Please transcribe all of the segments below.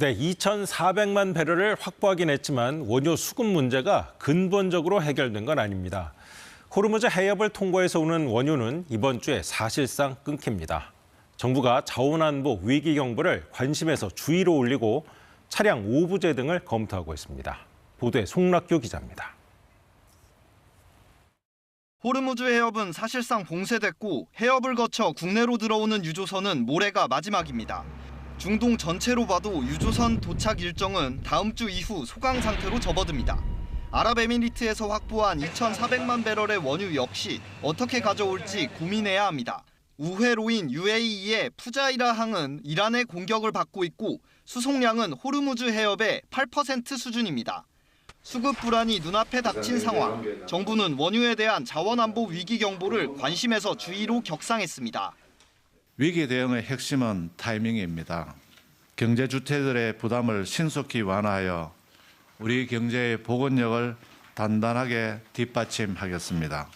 네, 2,400만 배럴을 확보하긴 했지만 원유 수급 문제가 근본적으로 해결된 건 아닙니다. 호르무즈 해협을 통과해서 오는 원유는 이번 주에 사실상 끊깁니다. 정부가 자원안보 위기 경보를 관심에서 주의로 올리고 차량 오부제 등을 검토하고 있습니다. 보도에 송락규 기자입니다. 호르무즈 해협은 사실상 봉쇄됐고 해협을 거쳐 국내로 들어오는 유조선은 모레가 마지막입니다. 중동 전체로 봐도 유조선 도착 일정은 다음 주 이후 소강 상태로 접어듭니다. 아랍에미리트에서 확보한 2,400만 배럴의 원유 역시 어떻게 가져올지 고민해야 합니다. 우회로인 UAE의 푸자이라 항은 이란의 공격을 받고 있고 수송량은 호르무즈 해협의 8% 수준입니다. 수급 불안이 눈앞에 닥친 상황, 정부는 원유에 대한 자원안보 위기 경보를 관심에서 주의로 격상했습니다. 위기 대응의 핵심은 타이밍입니다. 경제 주체들의 부담을 신속히 완화하여 우리 경제의 복원력을 단단하게 뒷받침하겠습니다.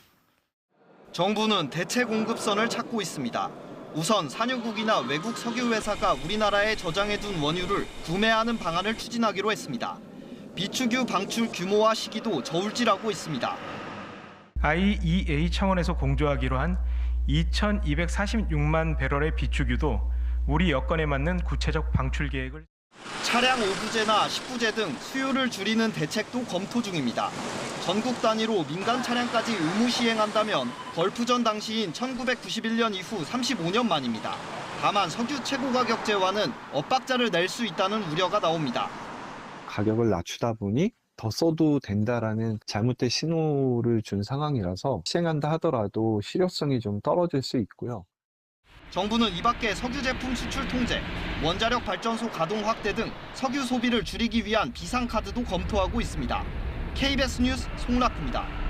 정부는 대체 공급선을 찾고 있습니다. 우선 산유국이나 외국 석유 회사가 우리나라에 저장해둔 원유를 구매하는 방안을 추진하기로 했습니다. 비축유 방출 규모와 시기도 저울질하고 있습니다. IEA 차원에서 공조하기로 한 2,246만 배럴의 비축유도 우리 여건에 맞는 구체적 방출 계획을 차량 오부제나 10부제 등 수요를 줄이는 대책도 검토 중입니다. 전국 단위로 민간 차량까지 의무 시행한다면 걸프전 당시인 1991년 이후 35년 만입니다. 다만 석유 최고 가격제와는 엇박자를 낼 수 있다는 우려가 나옵니다. 가격을 낮추다 보니 더 써도 된다라는 잘못된 신호를 준 상황이라서 시행한다 하더라도 실효성이 좀 떨어질 수 있고요. 정부는 이 밖에 석유 제품 수출 통제, 원자력 발전소 가동 확대 등 석유 소비를 줄이기 위한 비상카드도 검토하고 있습니다. KBS 뉴스 송락구입니다.